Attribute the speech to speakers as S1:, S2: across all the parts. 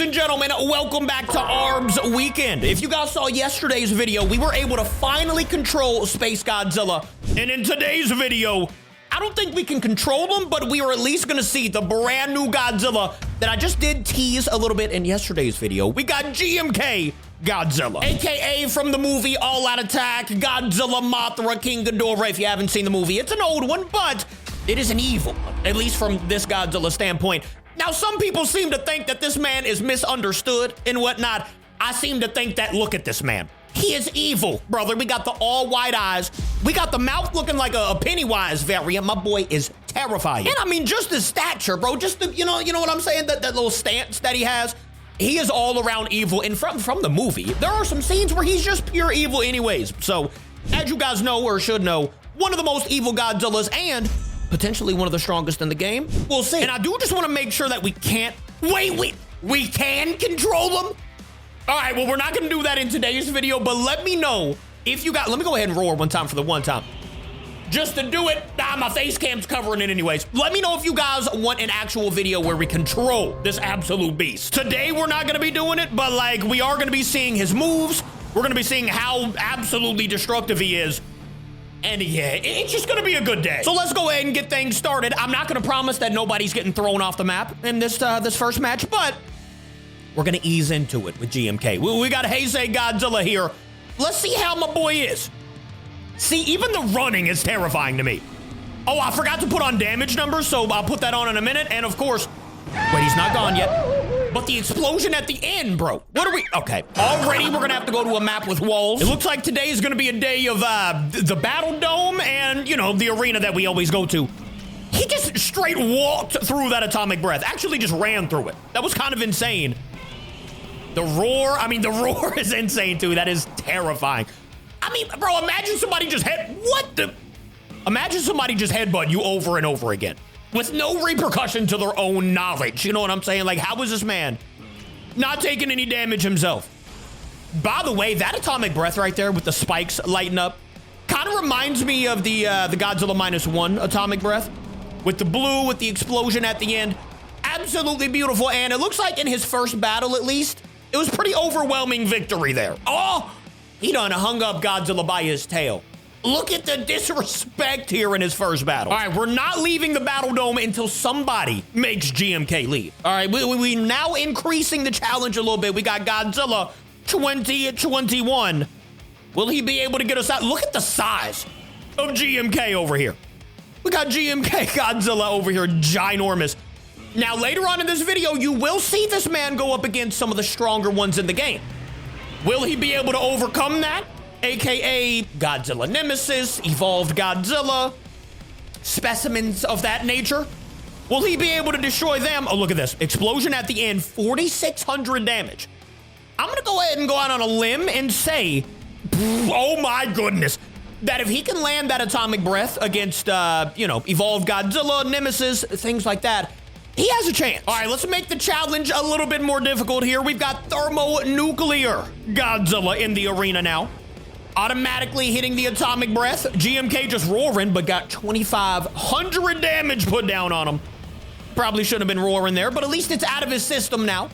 S1: and gentlemen, welcome back to ARBS Weekend. If you guys saw yesterday's video, we were able to finally control Space Godzilla. And in today's video, I don't think we can control them, but we are at least gonna see the brand new Godzilla that I just did tease a little bit in yesterday's video. We got GMK Godzilla, AKA from the movie All Out Attack, Godzilla Mothra King Ghidorah. If you haven't seen the movie, it's an old one, but it is an evil one, at least from this Godzilla standpoint. Now, some people seem to think that this man is misunderstood and whatnot. I seem to think that, look at this man. He is evil, brother. We got the all white eyes. We got the mouth looking like a Pennywise variant. My boy is terrifying. And I mean, just his stature, bro. Just the, you know what I'm saying? That little stance that he has. He is all around evil. And from the movie, there are some scenes where he's just pure evil anyways. So, as you guys know or should know, one of the most evil Godzillas and potentially one of the strongest in the game. We'll see. And I do just want to make sure that we can't, we can control them. All right, well, we're not going to do that in today's video, but let me know if you got, let me go ahead and roar one time for the one time. Just to do it, my face cam's covering it anyways. Let me know if you guys want an actual video where we control this absolute beast. Today, we're not going to be doing it, but like, we are going to be seeing his moves. We're going to be seeing how absolutely destructive he is. And yeah, it's just gonna be a good day. So let's go ahead and get things started. I'm not gonna promise that nobody's getting thrown off the map in this this first match, but we're gonna ease into it with GMK. We got Heisei Godzilla here. Let's see how my boy is. See, even the running is terrifying to me. Oh, I forgot to put on damage numbers, so I'll put that on in a minute. And of course, wait, he's not gone yet. But the explosion at the end, bro. What are we? Okay, already we're gonna have to go to a map with walls. It looks like today is gonna be a day of the battle dome and, you know, the arena that we always go to. He just straight walked through that atomic breath. Actually just ran through it. That was kind of insane. The roar, I mean, the roar is insane too. That is terrifying. I mean, bro, imagine somebody just imagine somebody just headbutt you over and over again, with no repercussion to their own knowledge. You know what I'm saying? Like, how is this man not taking any damage himself? By the way, that atomic breath right there with the spikes lighting up kind of reminds me of the Godzilla -1 atomic breath with the blue, with the explosion at the end. Absolutely beautiful. And it looks like in his first battle, at least, it was pretty overwhelming victory there. Oh, he done hung up Godzilla by his tail. Look at the disrespect here in his first battle. All right, we're not leaving the battle dome until somebody makes GMK leave. All right, we now increasing the challenge a little bit. We got Godzilla 2021. Will he be able to get us out? Look at the size of GMK over here. We got GMK Godzilla over here, ginormous. Now, later on in this video, you will see this man go up against some of the stronger ones in the game. Will he be able to overcome that? AKA Godzilla Nemesis, evolved Godzilla, specimens of that nature. Will he be able to destroy them? Oh, look at this. Explosion at the end, 4,600 damage. I'm gonna go ahead and go out on a limb and say, oh my goodness, that if he can land that atomic breath against, you know, evolved Godzilla, Nemesis, things like that, he has a chance. All right, let's make the challenge a little bit more difficult here. We've got thermonuclear Godzilla in the arena now. Automatically hitting the atomic breath. GMK just roaring, but got 2,500 damage put down on him. Probably shouldn't have been roaring there, but at least it's out of his system now.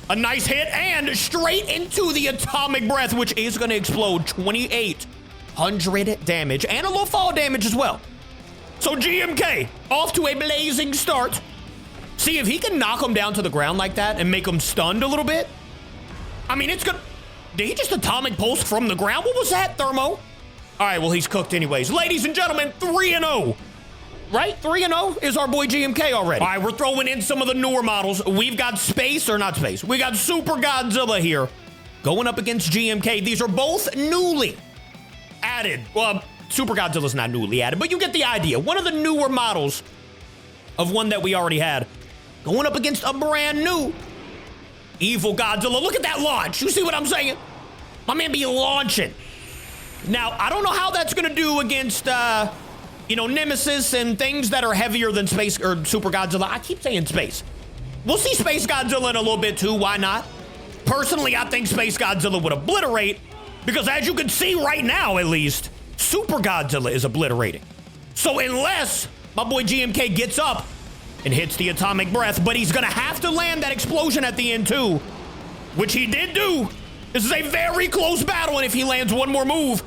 S1: A nice hit and straight into the atomic breath, which is going to explode. 2,800 damage and a little fall damage as well. So GMK off to a blazing start. See, if he can knock him down to the ground like that and make him stunned a little bit, I mean, it's good. Did he just atomic pulse from the ground? What was that, Thermo? All right, well, he's cooked anyways. Ladies and gentlemen, 3-0. Right? 3-0 is our boy GMK already. All right, we're throwing in some of the newer models. We've got we got Super Godzilla here going up against GMK. These are both newly added. Well, Super Godzilla's not newly added, but you get the idea. One of the newer models of one that we already had going up against a brand new evil Godzilla. Look at that launch. You see what I'm saying? My man be launching. Now, I don't know how that's going to do against, you know, Nemesis and things that are heavier than Space or Super Godzilla. I keep saying space. We'll see Space Godzilla in a little bit too. Why not? Personally, I think Space Godzilla would obliterate because, as you can see right now, at least, Super Godzilla is obliterating. So unless my boy GMK gets up and hits the atomic breath, but he's gonna have to land that explosion at the end too, which he did do. This is a very close battle, and if he lands one more move,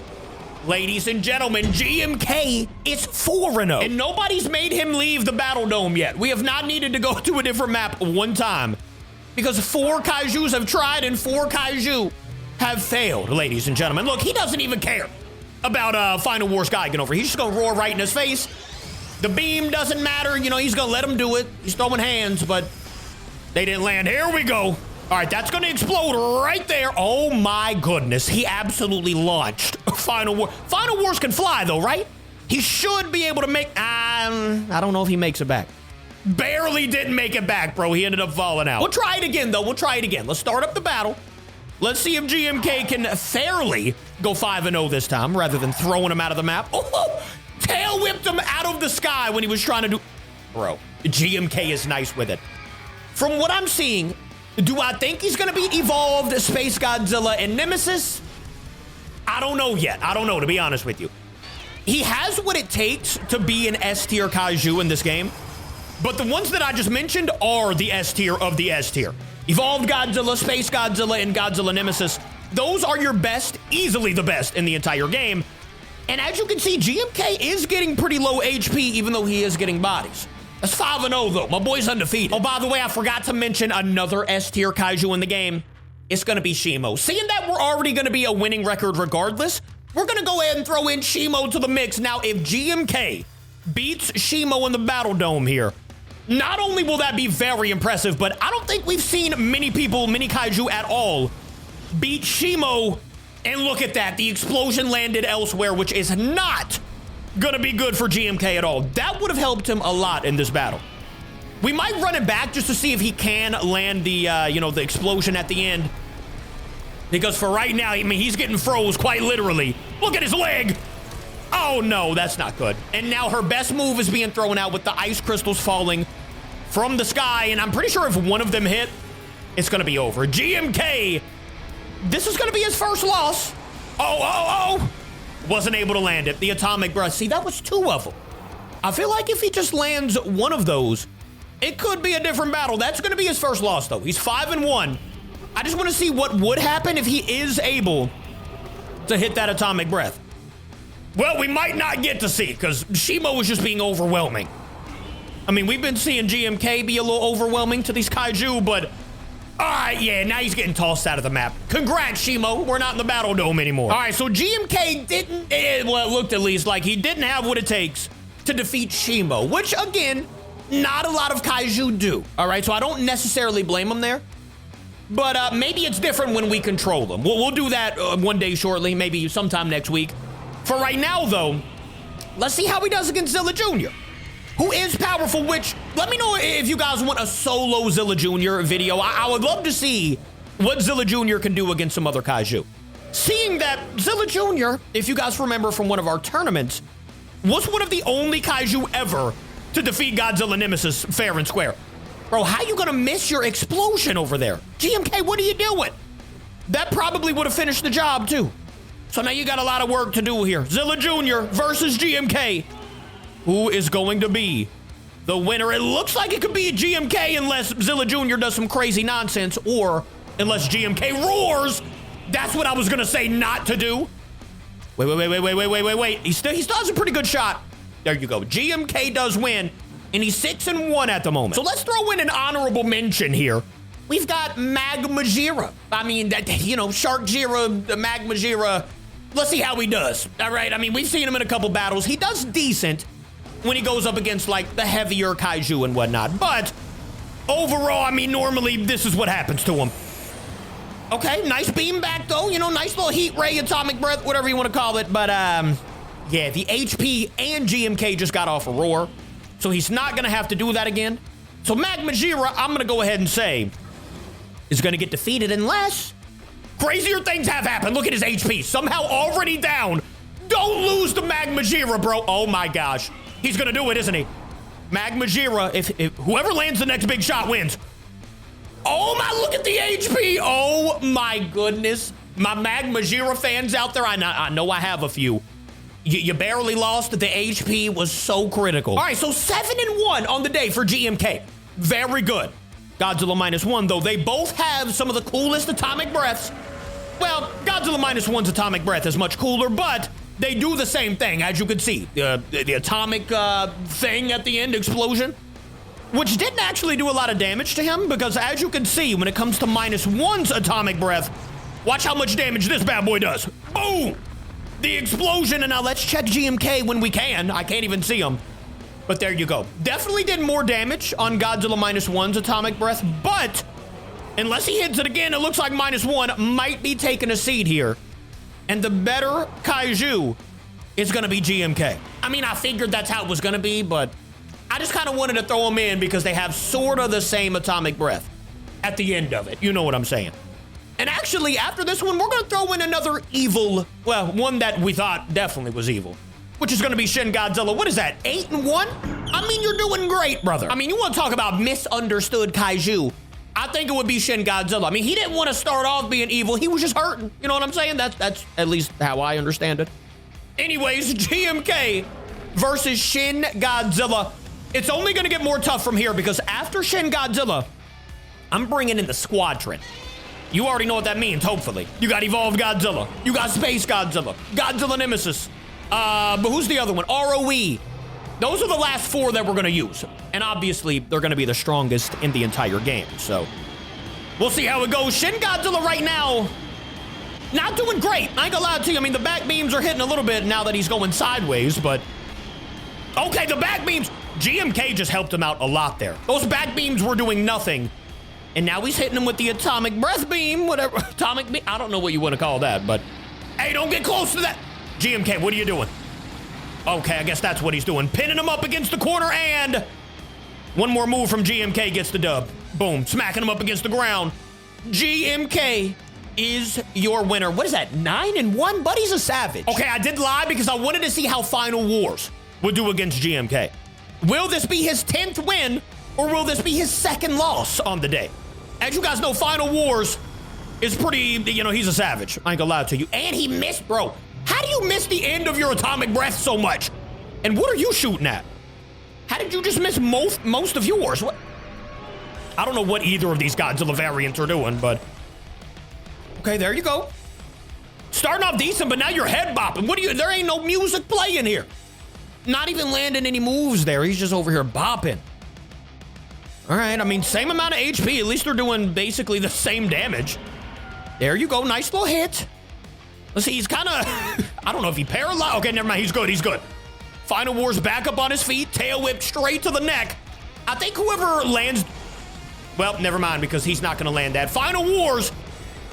S1: ladies and gentlemen, GMK is 4-0, and nobody's made him leave the Battle Dome yet. We have not needed to go to a different map one time, because 4 Kaijus have tried and 4 Kaiju have failed, ladies and gentlemen. Look, he doesn't even care about Final Wars Geigen over. He's just gonna roar right in his face. The beam doesn't matter, you know, he's gonna let him do it. He's throwing hands, but they didn't land. Here we go. All right, that's gonna explode right there. Oh my goodness, he absolutely launched Final War. Final Wars can fly though, right? He should be able to make, I don't know if he makes it back. Barely didn't make it back, bro. He ended up falling out. We'll try it again though, we'll try it again. Let's start up the battle. Let's see if GMK can fairly go 5-0 this time rather than throwing him out of the map. Oh, tail whipped him out of the sky when he was trying to do, bro, GMK is nice with it. From what I'm seeing, do I think he's gonna be evolved Space Godzilla and Nemesis? I don't know yet. I don't know, to be honest with you. He has what it takes to be an S tier Kaiju in this game, but the ones that I just mentioned are the S tier of the S tier. Evolved Godzilla, Space Godzilla, and Godzilla Nemesis. Those are your best, easily the best in the entire game. And as you can see, GMK is getting pretty low HP, even though he is getting bodies. That's 5-0 though. My boy's undefeated. Oh, by the way, I forgot to mention another S tier Kaiju in the game. It's gonna be Shimo. Seeing that we're already gonna be a winning record regardless, we're gonna go ahead and throw in Shimo to the mix. Now, if GMK beats Shimo in the Battle Dome here, not only will that be very impressive, but I don't think we've seen many Kaiju at all beat Shimo. And look at that, the explosion landed elsewhere, which is not gonna be good for GMK at all. That would have helped him a lot in this battle. We might run it back just to see if he can land the, you know, the explosion at the end. Because for right now, I mean, he's getting froze quite literally. Look at his leg. Oh no, that's not good. And now her best move is being thrown out with the ice crystals falling from the sky. And I'm pretty sure if one of them hit, it's gonna be over. GMK, this is gonna be his first loss. Oh. Wasn't able to land it. The atomic breath. See, that was 2 of them. I feel like if he just lands one of those, it could be a different battle. That's gonna be his first loss though. He's 5-1. I just wanna see what would happen if he is able to hit that atomic breath. Well, we might not get to see, because Shimo was just being overwhelming. I mean, we've been seeing GMK be a little overwhelming to these Kaiju, but all right, yeah, now he's getting tossed out of the map. Congrats, Shimo. We're not in the Battle Dome anymore. All right, so GMK didn't, well, it looked at least like he didn't have what it takes to defeat Shimo, which, again, not a lot of Kaiju do. All right, so I don't necessarily blame him there. But maybe it's different when we control them. We'll do that one day shortly, maybe sometime next week. For right now, though, let's see how he does against Zilla Jr., who is powerful, which, let me know if you guys want a solo Zilla Jr. video. I would love to see what Zilla Jr. can do against some other Kaiju. Seeing that Zilla Jr., if you guys remember from one of our tournaments, was one of the only Kaiju ever to defeat Godzilla Nemesis fair and square. Bro, how you gonna miss your explosion over there? GMK, what are you doing? That probably would have finished the job, too. So now you got a lot of work to do here. Zilla Jr. versus GMK. Who is going to be the winner? It looks like it could be a GMK unless Zilla Jr. does some crazy nonsense, or unless GMK roars. That's what I was gonna say not to do. Wait. He still has a pretty good shot. There you go. GMK does win, and he's 6-1 at the moment. So let's throw in an honorable mention here. We've got Magma Jira. I mean, that, you know, Shark Jira, Magma Jira. Let's see how he does. All right, I mean, we've seen him in a couple battles. He does decent when he goes up against, like, the heavier Kaiju and whatnot. But overall, I mean, normally this is what happens to him. Okay, nice beam back, though. You know, nice little heat ray, atomic breath, whatever you want to call it. But, yeah, the HP and GMK just got off a roar. So he's not going to have to do that again. So Magma Jira, I'm going to go ahead and say, is going to get defeated unless crazier things have happened. Look at his HP. Somehow already down. Don't lose to Magma Jira, bro. Oh, my gosh. He's going to do it, isn't he? Magma Jira, if whoever lands the next big shot wins. Oh, my, look at the HP. Oh, my goodness. My Magma Jira fans out there, I know I have a few. You barely lost. The HP was so critical. All right, so 7-1 on the day for GMK. Very good. Godzilla -1, though, they both have some of the coolest atomic breaths. Well, Godzilla -1's atomic breath is much cooler, but they do the same thing, as you can see. The atomic thing at the end, explosion, which didn't actually do a lot of damage to him, because as you can see, when it comes to -1's atomic breath, watch how much damage this bad boy does. Boom! The explosion, and now let's check GMK when we can. I can't even see him. But there you go. Definitely did more damage on Godzilla -1's atomic breath, but unless he hits it again, it looks like -1 might be taking a seat here. And the better Kaiju is gonna be GMK. I mean, I figured that's how it was gonna be, but I just kind of wanted to throw them in because they have sort of the same atomic breath at the end of it. You know what I'm saying? And actually, after this one, we're gonna throw in another evil, well, one that we thought definitely was evil, which is gonna be Shin Godzilla. What is that, 8-1? I mean, you're doing great, brother. I mean, you wanna talk about misunderstood Kaiju? I think it would be Shin Godzilla. I mean, he didn't want to start off being evil. He was just hurting. You know what I'm saying? That's at least how I understand it. Anyways, GMK versus Shin Godzilla. It's only gonna get more tough from here because after Shin Godzilla, I'm bringing in the Squadron. You already know what that means, hopefully. You got Evolved Godzilla. You got Space Godzilla. Godzilla Nemesis. But who's the other one? ROE. Those are the last 4 that we're gonna use. And obviously, they're gonna be the strongest in the entire game. So, we'll see how it goes. Shin Godzilla right now, not doing great. I ain't gonna lie to you. I mean, the back beams are hitting a little bit now that he's going sideways, but... Okay, the back beams. GMK just helped him out a lot there. Those back beams were doing nothing. And now he's hitting him with the atomic breath beam, whatever. Atomic beam, I don't know what you want to call that, but hey, don't get close to that. GMK, what are you doing? Okay, I guess that's what he's doing. Pinning him up against the corner, and one more move from GMK gets the dub. Boom, smacking him up against the ground. GMK is your winner. What is that, 9-1? Buddy's a savage. Okay, I did lie because I wanted to see how Final Wars would do against GMK. Will this be his 10th win, or will this be his 2nd loss on the day? As you guys know, Final Wars is pretty, you know, he's a savage. I ain't gonna lie to you. And he missed, bro. How do you miss the end of your atomic breath so much? And what are you shooting at? How did you just miss most of yours? What? I don't know what either of these Godzilla variants are doing, but... Okay, there you go. Starting off decent, but now you're head bopping. What do you... There ain't no music playing here. Not even landing any moves there. He's just over here bopping. All right, I mean, same amount of HP. At least they're doing basically the same damage. There you go. Nice little hit. Let's see, he's kind of... I don't know if he paralyzed. Okay, never mind. He's good. He's good. Final Wars back up on his feet. Tail whip straight to the neck. I think whoever lands... Well, never mind, because he's not going to land that. Final Wars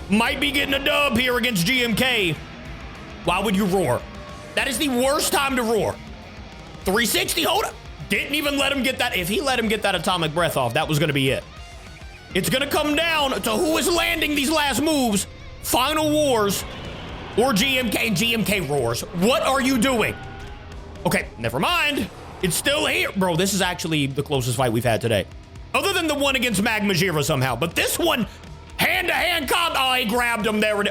S1: might be getting a dub here against GMK. Why would you roar? That is the worst time to roar. 360, hold up. Didn't even let him get that. If he let him get that atomic breath off, that was going to be it. It's going to come down to who is landing these last moves. Final Wars or GMK. GMK roars. What are you doing? Okay, never mind. It's still here. Bro, this is actually the closest fight we've had today. Other than the one against Magmajira somehow. But this one, hand-to-hand combat. Oh, he grabbed him there.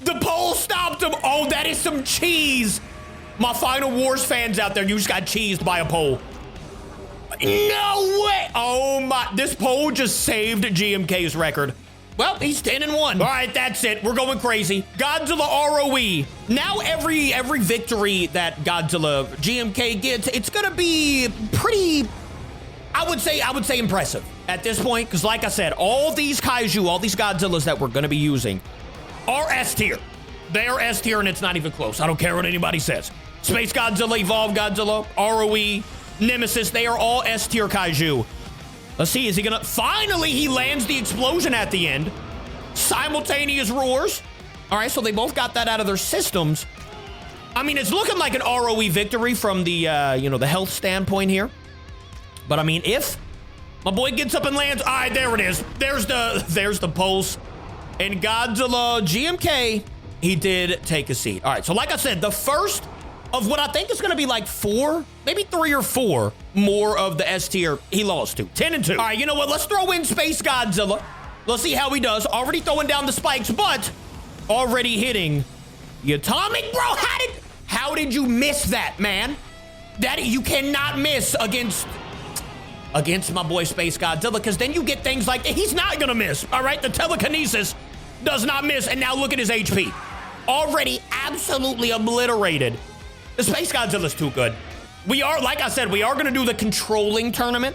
S1: The pole stopped him. Oh, that is some cheese. My Final Wars fans out there, you just got cheesed by a pole. No way! Oh my, this pole just saved GMK's record. Well, he's 10-1. All right, that's it. We're going crazy. Godzilla ROE. Now every victory that Godzilla GMK gets, it's gonna be pretty, I would say impressive at this point, because like I said, all these Kaiju, all these Godzillas that we're gonna be using are S tier. They are S tier, and it's not even close. I don't care what anybody says. Space Godzilla, Evolved Godzilla, ROE, Nemesis, they are all S tier Kaiju. Let's see, is he gonna... Finally, he lands the explosion at the end. Simultaneous roars. All right, so they both got that out of their systems. I mean, it's looking like an ROE victory from the, you know, the health standpoint here. But I mean, if my boy gets up and lands... All right, there it is. There's the pulse. And Godzilla GMK, he did take a seat. All right, so like I said, the first of what I think is going to be like 4, maybe 3 or 4 more of the S tier he lost to. 10-2. All right, you know what? Let's throw in Space Godzilla. Let's see how he does. Already throwing down the spikes, but already hitting the atomic. Bro, How did you miss that, man? That you cannot miss against my boy Space Godzilla, because then you get things like, he's not gonna miss, all right? The telekinesis does not miss, and now look at his HP. Already absolutely obliterated. The Space Godzilla's too good. We are, like I said, we are gonna do the controlling tournament.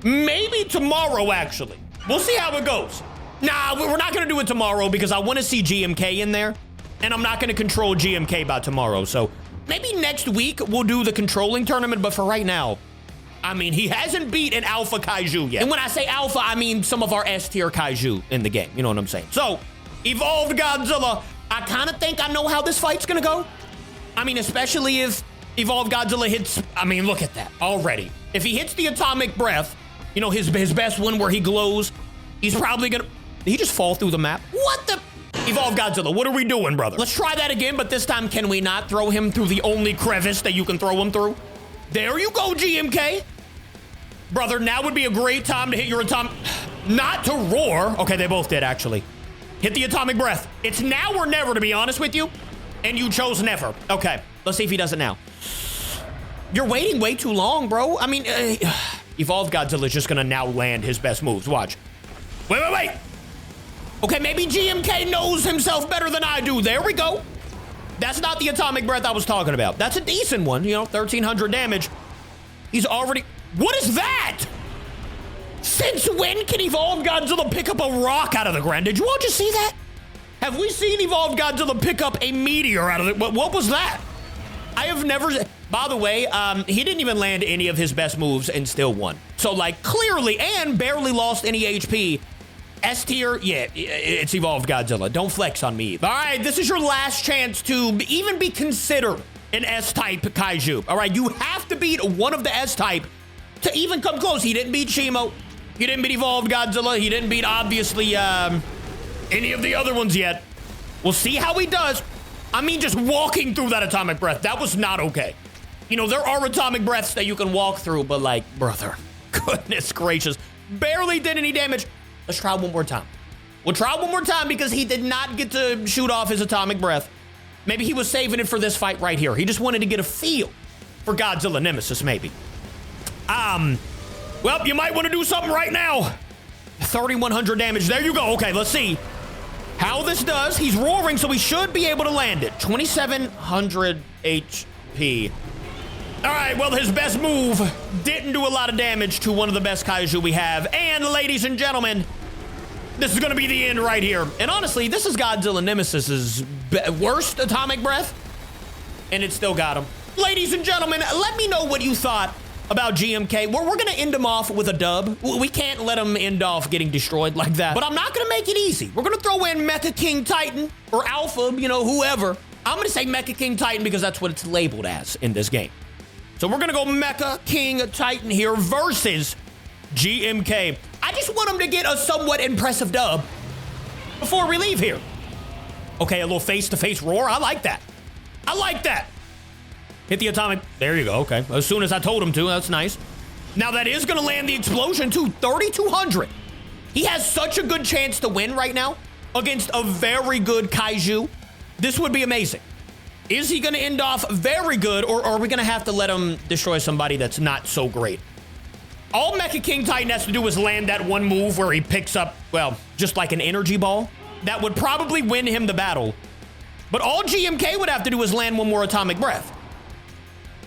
S1: Maybe tomorrow, actually. We'll see how it goes. Nah, we're not gonna do it tomorrow because I wanna see GMK in there, and I'm not gonna control GMK by tomorrow, so maybe next week we'll do the controlling tournament, but for right now, I mean, he hasn't beat an alpha kaiju yet. And when I say alpha, I mean some of our S-tier kaiju in the game. You know what I'm saying? So, Evolved Godzilla. I kind of think I know how this fight's gonna go. I mean, especially if Evolved Godzilla hits, I mean, look at that already. If he hits the atomic breath, you know, his best one where he glows, he's probably gonna, did he just fall through the map? What the? Evolved Godzilla, what are we doing, brother? Let's try that again, but this time, can we not throw him through the only crevice that you can throw him through? There you go, GMK. Brother, now would be a great time to hit your atomic... Not to roar. Okay, they both did, actually. Hit the atomic breath. It's now or never, to be honest with you. And you chose never. Okay, let's see if he does it now. You're waiting way too long, bro. I mean, Evolved Godzilla is just gonna now land his best moves. Watch. Wait. Okay, maybe GMK knows himself better than I do. There we go. That's not the atomic breath I was talking about. That's a decent one, you know, 1,300 damage. He's already... What is that? Since when can Evolved Godzilla pick up a rock out of the ground? Did you all just see that? Have we seen Evolved Godzilla pick up a meteor out of it? What was that? I have never... By the way, he didn't even land any of his best moves and still won. So, like, clearly, and barely lost any HP. S tier, yeah, it's Evolved Godzilla. Don't flex on me. All right, this is your last chance to even be considered an S-type kaiju. All right, you have to beat one of the S-type to even come close. He didn't beat Shimo. He didn't beat Evolved Godzilla. He didn't beat, obviously, any of the other ones yet. We'll see how he does. I mean, just walking through that atomic breath, that was not okay. You know, there are atomic breaths that you can walk through, but like, brother, goodness gracious, barely did any damage. Let's try one more time. We'll try one more time because he did not get to shoot off his atomic breath. Maybe he was saving it for this fight right here. He just wanted to get a feel for Godzilla Nemesis, maybe. Well, you might want to do something right now. 3,100 damage. There you go. Okay, let's see how this does. He's roaring, so he should be able to land it. 2,700 HP. All right, well, his best move didn't do a lot of damage to one of the best kaiju we have. And ladies and gentlemen, this is going to be the end right here. And honestly, this is Godzilla Nemesis's worst atomic breath, and it still got him. Ladies and gentlemen, let me know what you thought about GMK. We're going to end him off with a dub. We can't let him end off getting destroyed like that. But I'm not going to make it easy. We're going to throw in Mecha King Titan or Alpha, you know, whoever. I'm going to say Mecha King Titan because that's what it's labeled as in this game. So we're going to go Mecha King Titan here versus GMK. I just want him to get a somewhat impressive dub before we leave here. Okay, a little face-to-face roar. I like that. I like that. Hit the atomic. There you go. Okay. As soon as I told him to. That's nice. Now that is going to land the explosion too. 3,200. He has such a good chance to win right now against a very good kaiju. This would be amazing. Is he going to end off very good, or are we going to have to let him destroy somebody that's not so great? All Mecha King Titan has to do is land that one move where he picks up, well, just like an energy ball. That would probably win him the battle. But all GMK would have to do is land one more atomic breath.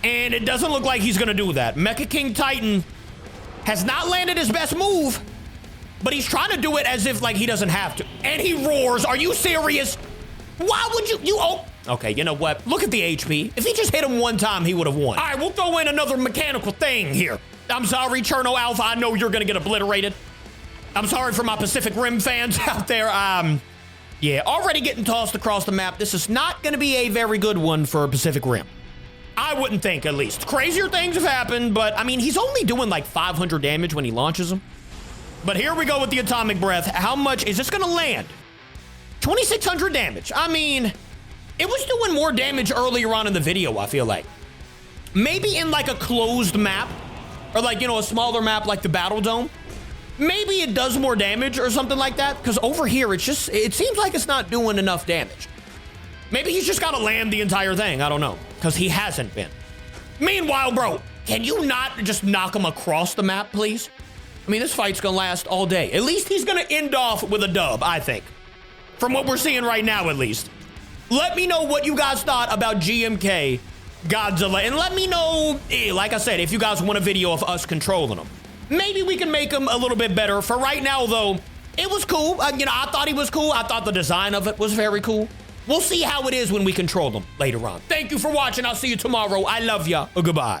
S1: And it doesn't look like he's going to do that. Mecha King Titan has not landed his best move, but he's trying to do it as if like he doesn't have to. And he roars. Are you serious? Why would you? Oh, okay, you know what? Look at the HP. If he just hit him one time, he would have won. All right, we'll throw in another mechanical thing here. I'm sorry, Cherno Alpha. I know you're going to get obliterated. I'm sorry for my Pacific Rim fans out there. Yeah, already getting tossed across the map. This is not going to be a very good one for Pacific Rim. I wouldn't think, at least. Crazier things have happened, but, I mean, he's only doing like 500 damage when he launches him. But here we go with the atomic breath. How much is this going to land? 2,600 damage. I mean, it was doing more damage earlier on in the video, I feel like. Maybe in like a closed map, or like, you know, a smaller map like the Battle Dome. Maybe it does more damage or something like that, because over here, it seems like it's not doing enough damage. Maybe he's just got to land the entire thing. I don't know. because he hasn't been. Meanwhile, bro, can you not just knock him across the map, please? I mean, this fight's gonna last all day. At least he's gonna end off with a dub, I think. From what we're seeing right now, at least. Let me know what you guys thought about GMK Godzilla. And let me know, like I said, if you guys want a video of us controlling him. Maybe we can make him a little bit better. For right now, though, it was cool. You know, I thought he was cool. I thought the design of it was very cool. We'll see how it is when we control him later on. Thank you for watching. I'll see you tomorrow. I love ya. Goodbye.